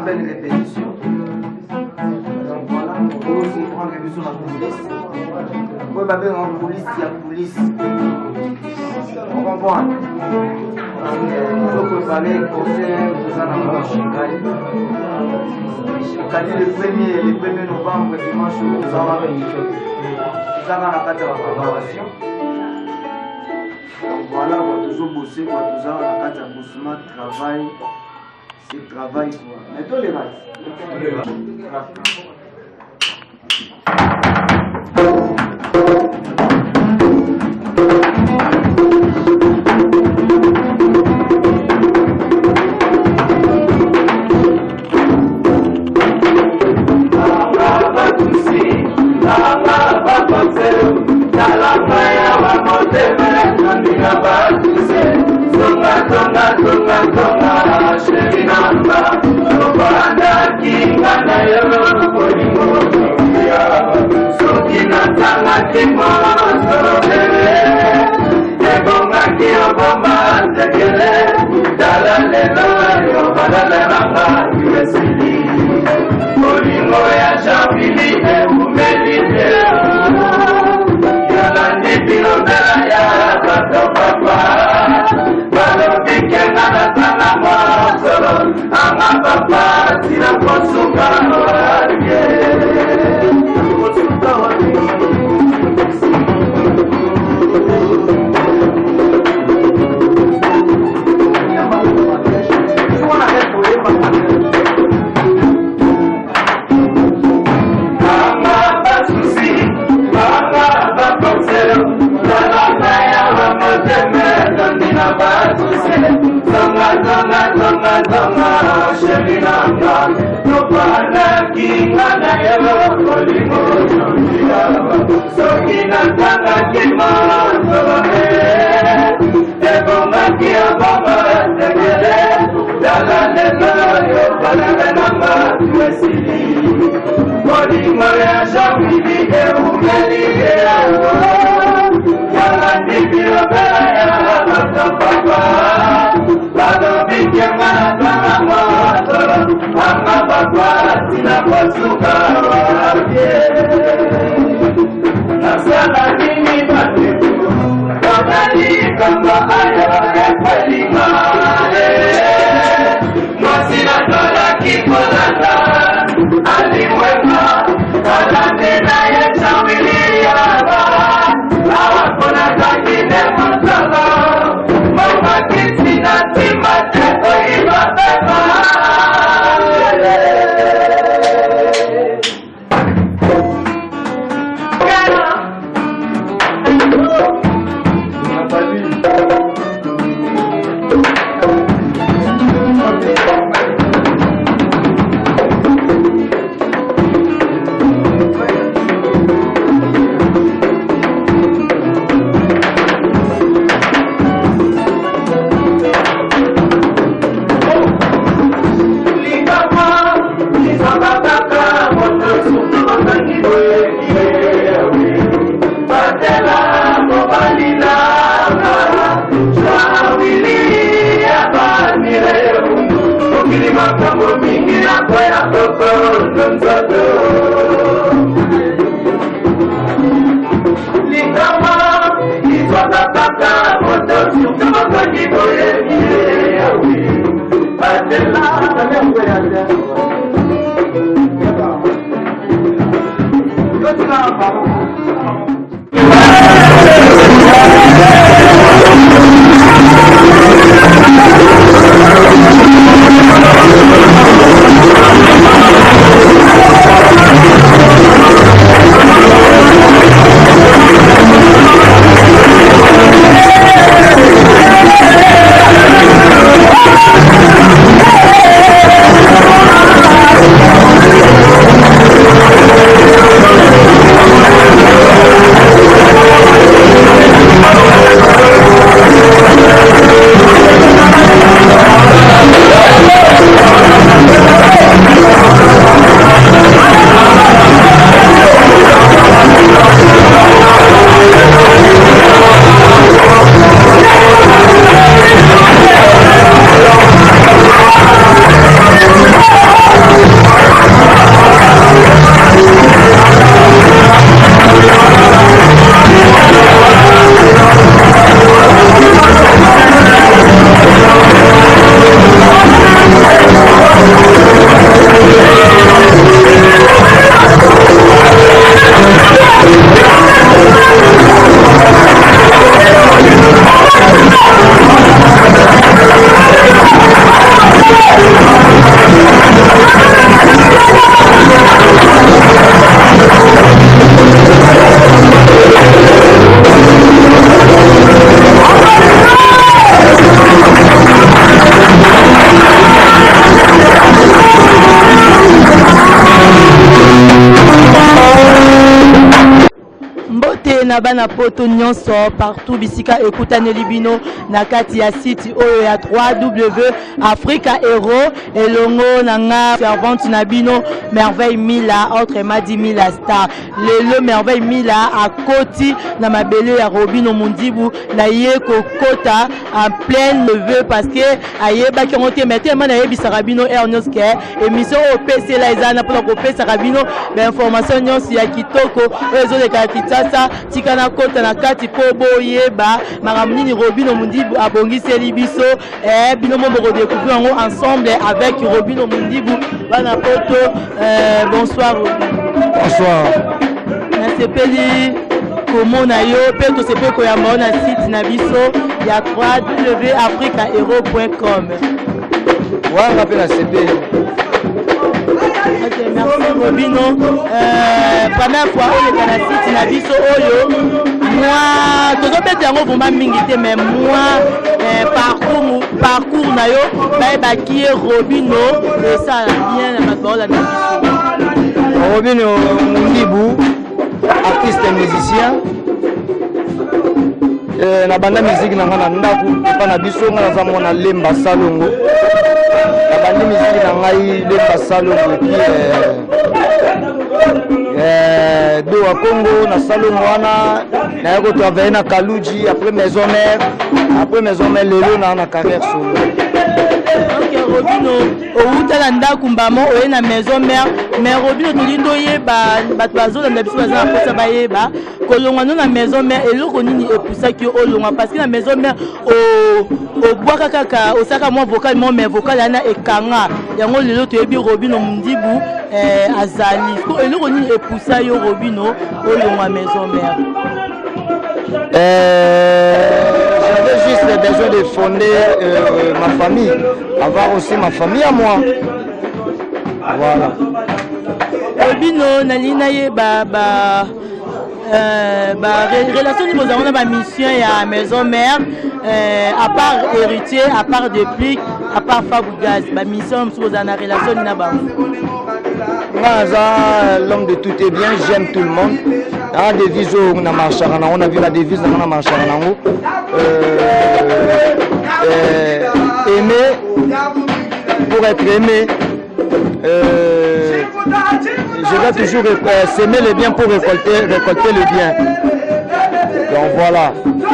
Belle répétition. Donc voilà, on peut aussi prendre répétition dans la police. Vous pouvez pas en police, il y a police. On comprend. Donc, il faut parler pour ça dans le Shanghai. Le 1er novembre, dimanche, nous avons la carte de la préparation. Donc voilà, on va toujours bosser, on va toujours avoir la carte de bossement, travail. C'est travail quoi. Mettons les vagues. pe na bana poto nyonso partout bisika ekutane libino na kati ya site oyo ya 3W Africa Hero elongo na nga servante na bino Merveille Mila autrement dit Mila Star le Merveille Mila a koti na mabele ya Robino Mundibu na ye kokota en pleine levée parce que ayeba ki ngote mete mana yebisa Rabino Ernest émission au PC la ezana pour ko pesa Rabino ba information nyonso ya kitoko ezo de Kinshasa tikana kota na kati po boyeba maramuni Robino Mundibu abongiseli biso bino mo boko découvrir ngo ensemble avec Robino Mundibu bana poto bonsoir Robino. Bonsoir. Na sepeli komona yo pe to sepe ko ya mona site na biso ya www.africahero.com. Ouais, on appelle la sepeli. Ok, merci Robino. Première fois on est dans la site na biso oyo moi tozo bete yango vraiment mingi te mais moi parcours na yo ba ki Robino et ça bien na matbola na biso. Robino Mundibu, artiste et musicien. Na banda musique na ngana ndaku pa na biso ngana za mona lemba salongo. Na banda musique na ngai lemba salongo qui do wa Congo na salongo wana na yako travailler na Kaluji après maison mère lelo na carrière solo. Ok Robino outala ndaku mbamo oye na maison mère mais Robino tolindo yeba bato bazolanda biso baza na posa bayeba kolongwa no na maison mère eloko nini epusaki olongwa parce que na maison mère obwaka kaka osaka mwa vocal mo mais vocal yana ekanga yango lelo toyebi Robino Mundibu azali eloko nini epusa yo Robino olongwa maison mère. J'avais juste besoin de fonder ma famille, avoir aussi ma famille à moi. Voilà. Robino nalina ye relation ni bozana ba mission ya maison mère à part héritier, à part déplique, à part Fabougas, ba mission bozana relation ni na ba. L'homme de tout est bien, j'aime tout le monde. La devise on a marché, on a vu la devise on a marché. Aimer pour être aimé. Je vais toujours s'aimer le bien pour récolter le bien. Donc voilà,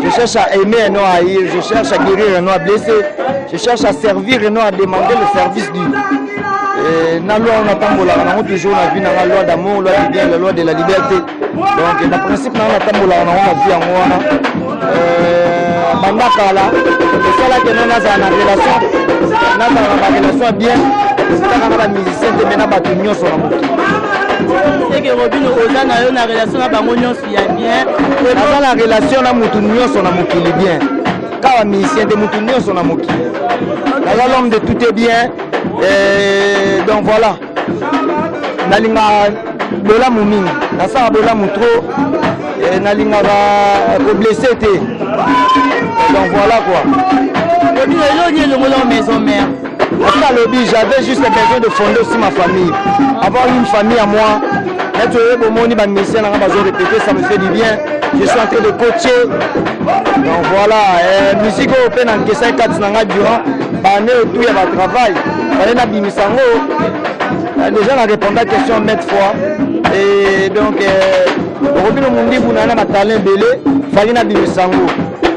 je cherche à aimer et non à haïr, je cherche à guérir et non à blesser, je cherche à servir et non à demander le service du. Na loi on attend on a toujours la vie dans la loi d'amour, loi du bien, la loi de la liberté. Donc le principe on attend on a vie en moi. Bandakala, c'est ça là que nous avons une relation, bien. C'est la musicien de Mena Batunyo sur la moto. C'est que Robino Ozana a une relation avec Bamonyo sur la bien. Dans la relation avec Moutounyo sur la moto bien. Car la musicien de Moutounyo sur la moto. Dans l'homme de tout est bien. Et donc voilà. Nalinga Bola Mouming. Dans ça Bola Moutro. Nalinga va blesser. Donc voilà quoi. Robino est le maison mère. J'avais juste besoin de fonder aussi ma famille. Avoir une famille à moi. Être heureux mon ça me fait du bien. Je suis en train de coacher. Donc voilà, musique européenne en question 4 durant. Tout il y a un travail. Déjà on a répondu à la question maintes fois. Et donc Robino Mundibu n'a pas talent belé, Farina Bimisango.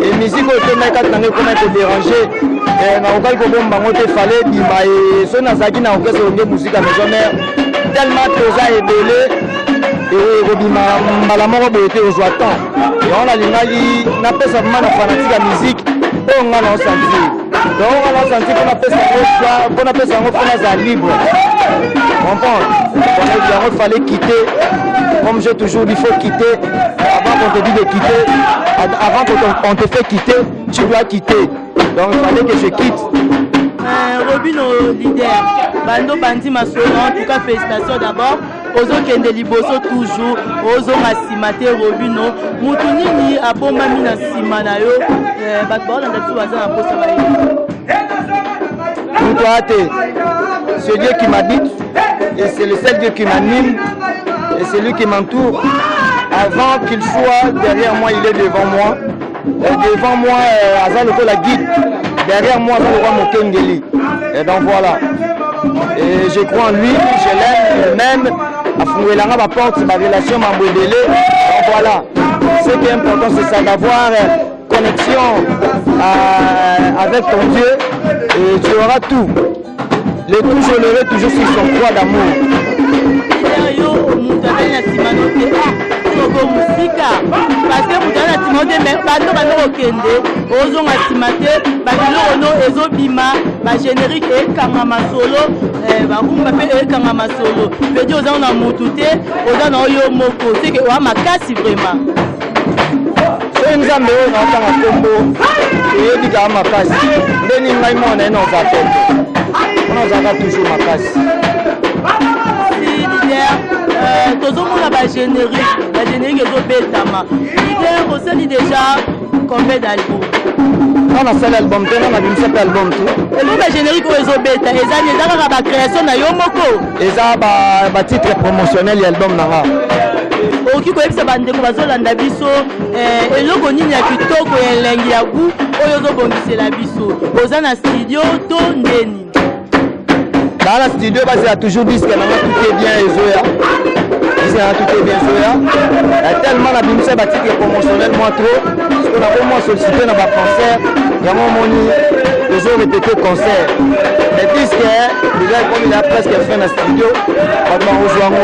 Et musique européenne 4 comment te déranger. Na okali ko bomba ngote fallait bima et so na zaki na okese onge musique à maison mère tellement toza ebele et robima malamoro boete ozoatan et on a lingali na pesa vraiment na fanatique à musique on a na sentir donc on a senti qu'on a pesa ngo fona za libre comprendre donc il fallait quitter comme j'ai toujours dit il faut quitter avant qu'on te dise de quitter avant qu'on te fait quitter tu dois quitter. Donc il fallait que je quitte. Robino leader, Bando Bandi Masolo, en tout cas félicitations d'abord. Ozo Kende Liboso toujours, Ozo Massimate Robino, Moutounini Aboma Mina Simanayo, Batbord en dessous Bazan à Posabaye. C'est Dieu qui m'habite et c'est le seul Dieu qui m'anime et c'est lui qui m'entoure. À avant qu'il soit derrière moi, il est devant moi. Devant moi, Azal la guide. Derrière moi, Azal Mokengeli. Et donc voilà. Et je crois en lui, je l'aime, même. À ma porte, ma relation m'a modélé. Donc voilà. Ce qui est important, c'est ça, d'avoir connexion avec ton Dieu. Et tu auras tout. Le tout, je l'aurai toujours sur son croix d'amour. Parce que vous avez un timon mais pas de kende, osons estimater, Babilono, Ezobima, ma générique et Kamama solo, Barumba et Kamama solo. Je dis aux gens dans Moutouté, aux gens dans Yomoko, c'est que ma casse vraiment. C'est une jambe dans un combo, et il dit à ma casse, Denis Maïmon est dans sa tête. On a toujours ma casse. Si, leader, tout le monde a la générique est au Betama. Leader, vous savez déjà combien d'albums? On a seul album, on a une seul album. Et nous, la générique est au Beta, et ça, il y a la création de Yomoko. Et ça, le titre promotionnel, l'album Nara. Oki ko ebisa bandeko bazolanda biso eloko nini ya kitoko elengi ya gu oyo ozobongisela biso oza na studio to ndeni dans la studio parce qu'il y a toujours dit que tout est bien Ezoya tout est bien Ezoya il y a tellement la bimisa titre promotionnel moi trop parce qu'on a vraiment sollicité dans ma concert vraiment moni les autres répété concert mais puisque déjà comme il a presque fait dans la studio on va rejoindre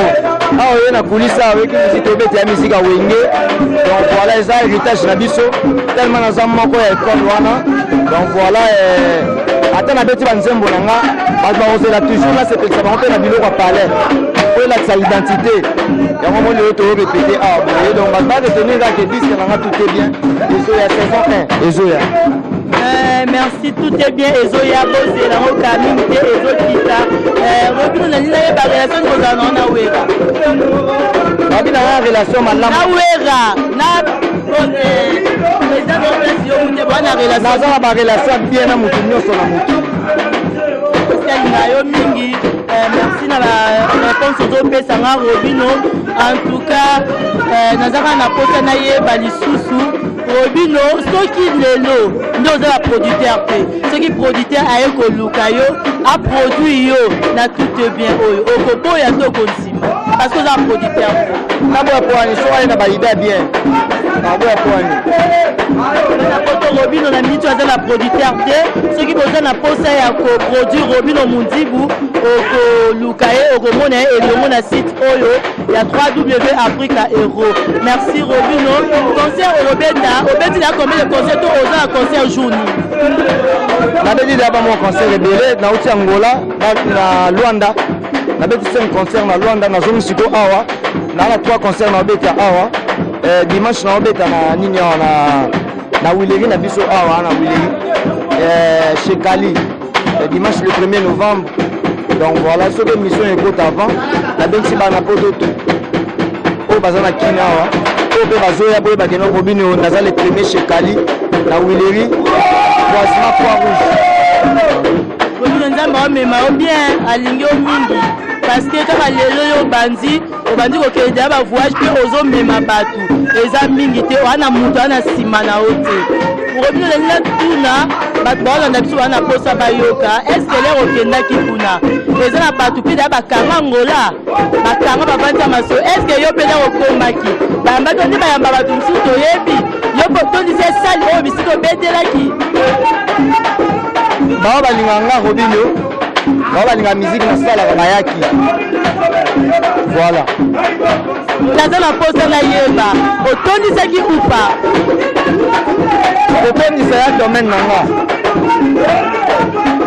ah oui na kulisa avec une musique obete ya musique wenge donc voilà les héritage na biso tellement na zam moko ya école wana donc voilà ata na beti banzembo nanga ba ozela toujours là c'est que ça va rentrer na biloko à palais pour la sa identité ya moment le to répéter ah bon donc on va retenir là que disque nanga tout est bien Ezoya saison 1 Ezoya merci, tout est bien. Ezoya, Bose, la Rokamine, Ezokita. Robino, la relation de Rosanon, Nawera. Robino, la relation, madame. Nawera, na relation bien na mutu nyonso na mutu. Merci na la réponse ozopesa nga Robino. En tout cas, nazaka na posa na yeba lisusu. Robino, soki lelo nde oza la producteur te soki producteur aye koluka yo aproduit yo na tout bien oyo okoboya to konsima parce que oza producteur naboya poani so aye na baida bien naboya poani na poto Robino na miniti aza na producteur te soki boza na posa ya koproduire Robino Mundibu okoluka ye okomona ye elongo na site oyo ya 3W Africa Hero. Merci Robino. Concert Robeta, Obeti a combien de concerts aux un concert journée? Nabedi d'abord mon concert rebelle na uti Angola na Luanda. Nabedi c'est un concert na Luanda na zone siko awa. Na la 3 concerts na Obeta awa. Dimanche na Obeta na nini na Wileri na biso awa na Wileri. Chez Kali. Dimanche le 1er novembre. Donc voilà, ce que l'émission est courte avant. La bonne si na poto tout. Au bazana kinawa. Au pe bazoya boy bakeno Robino naza le premier chez Kali na Wileri. Croisement Croix-Rouge. Robino nzamba mema bien alingi o mingi parce que kaka lelo yo bandi obandi ko kende ba voyage pe ozo mema batu eza mingi te wana mutu ana sima na ote. Robino lenga tuna batu baolanda biso wana posa bayoka est-ce que lero okendaki kuna eza na batu mpe da bakanga ngola bakanga bavandi maso est-ce que yo mpe lero okomaki bayamba tondi bayamba batu mosusu toyebi yo tondisi esali oyo bisika obetelaki bao balinga nga Robino bao balinga musique nasalaka bayaki voilà naza na posa na yeba otondisaki upa otondisa ya domaine na nga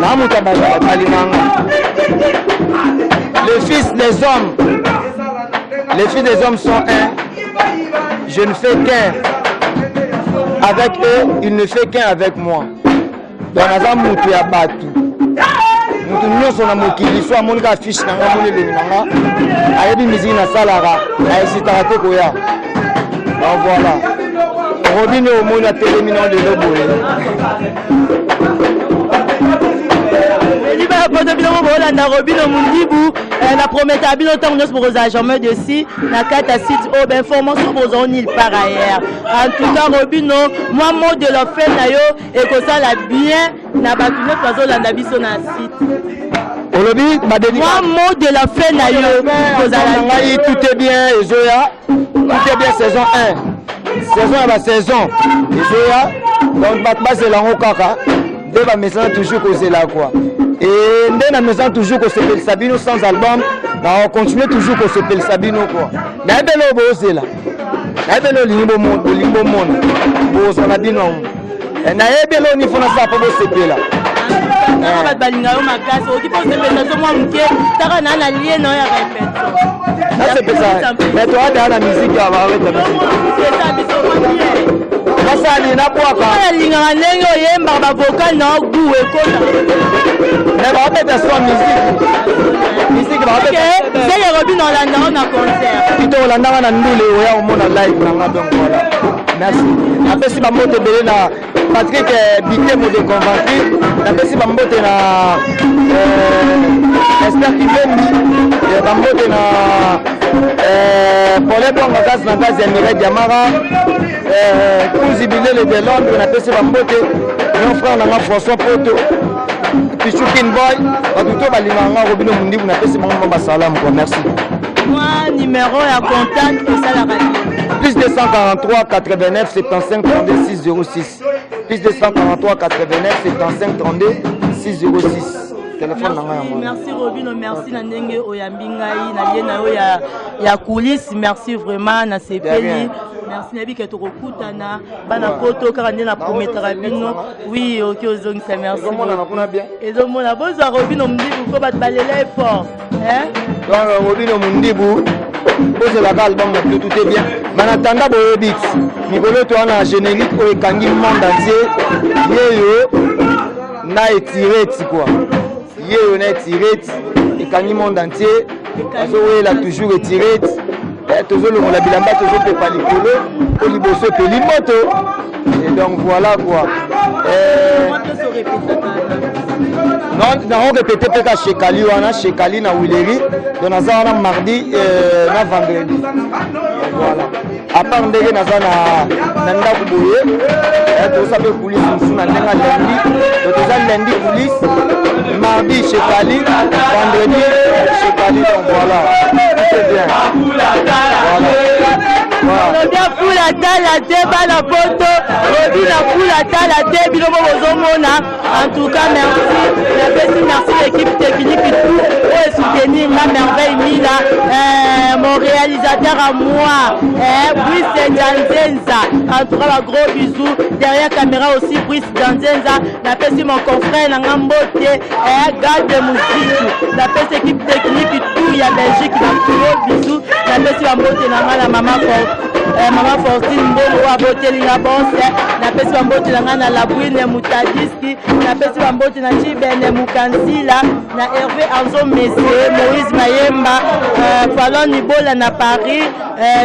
na mutu balinga nga les fils des hommes sont un je ne fais qu'un avec eux il ne fait qu'un avec moi donc naza mutu ya batu mutu nyonso na mokili so amonika affiche na nga moni elongi na nga ayebi miziki nasalaka aesitaka te koya donc voilà Robino omoni atelemi na lelo boye eliba poto bino bolanda Robino Mundibu na prometa bino tant nous pour jamais de si na kata site au ben formation pour on il par ailleurs en tout cas Robino moi mot de la fin na yo et que ça la bien na batune pazo landa biso na site Olobi badedi moi mot de la fin na yo kozala tout est bien Ezoya tout est bien saison 1 saison la saison Ezoya donc batba c'est la kaka de ba maison toujours causer là quoi et ndé na maison toujours que c'est Sabino sans album on continue toujours que c'est Sabino quoi na belo boze là na belo limbo monde bozo na bino na belo ni fona sa po c'est là ba balinga yo makasi oki po sepesa so mwa muke taka na na lié no ya répète ça c'est ça mais toi dans la musique ya ba avec c'est ça biso moi ça ni na kwa ka linga ndenge oyemba ba vocal na gu ekota mais ba peut-être soit musique ba peut-être c'est le Robino landa na concert plutôt landa na ndule oya omona live na nga donc voilà merci apesi ba moto belé na Patrick Bitemo de convaincu apesi ba moto na Esther Kibendi ba moto na Paulé Bonga gaz na gaz ya Mireille Diamara Kuzibilé de Londres apesi ba moto mon frère na François Poto Pichukin Boy batuto balinganga Robino Mundibu apesi bango ba salam quoi merci moi numéro à contact et ça la radio plus 243 89 75 32 606 plus 243 89 75 32 606 téléphone na ngai merci Robino merci na ndenge oyambi ngai na lié na yo ya coulisses merci vraiment na sepeli merci na bika to kokutana bana poto kaka ndena promettra bino oui OK ozongisa merci ezomona bozwa Robino Mundibu ko bat balela fort hein donc Robino Mundibu pose la album tout est bien mais en attendant boyebit mikolo to na générique o ekangi monde entier yeyo na étiré quoi yeyo na étiré ekangi monde entier azo wela toujours étiré toujours le la bilamba toujours pe palikolo ko liboso pe limoto et donc voilà quoi non on répété peut chez Kali wana chez Kali na Wileri donc na mardi na vendredi voilà à part ndenge na ndako boye to sabe police musu na ndenga lundi to za lundi police mardi chez Kali vendredi chez Kali donc voilà c'est bien voilà pour la tala débat la photo Robina pour la tala débat en tout cas merci l'équipe technique et tout pour soutenir ma merveille Mila mon réalisateur à moi Brice Danzenza en tout cas un gros bisou derrière caméra aussi Brice Danzenza la personne mon confrère Nangambote garde de musique la personne équipe technique et tout il y a Belgique qui va gros bisou la personne Mambote la maman Maman Fortune Mbolo wa boteli na bonse na pesi bambote na ngana la Bouine Mutadiski na pesi bambote na Chibene Mukansila na Hervé Anzo Messier Moïse Mayemba Fallon Nibola na Paris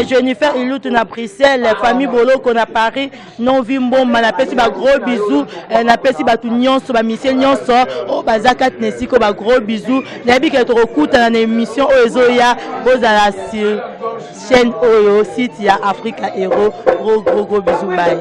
Jennifer Ilutu na Bruxelles famille Boloko na Paris non Vimbomba na pesi ba gros bisous na pesi ba tout nyonso ba misie nyonso o bazakat nesiko ba gros bisous na bi ke to kokuta na émission o ezoya bozala sur chaîne Oyo site ya Africa Hero gros bisous bye.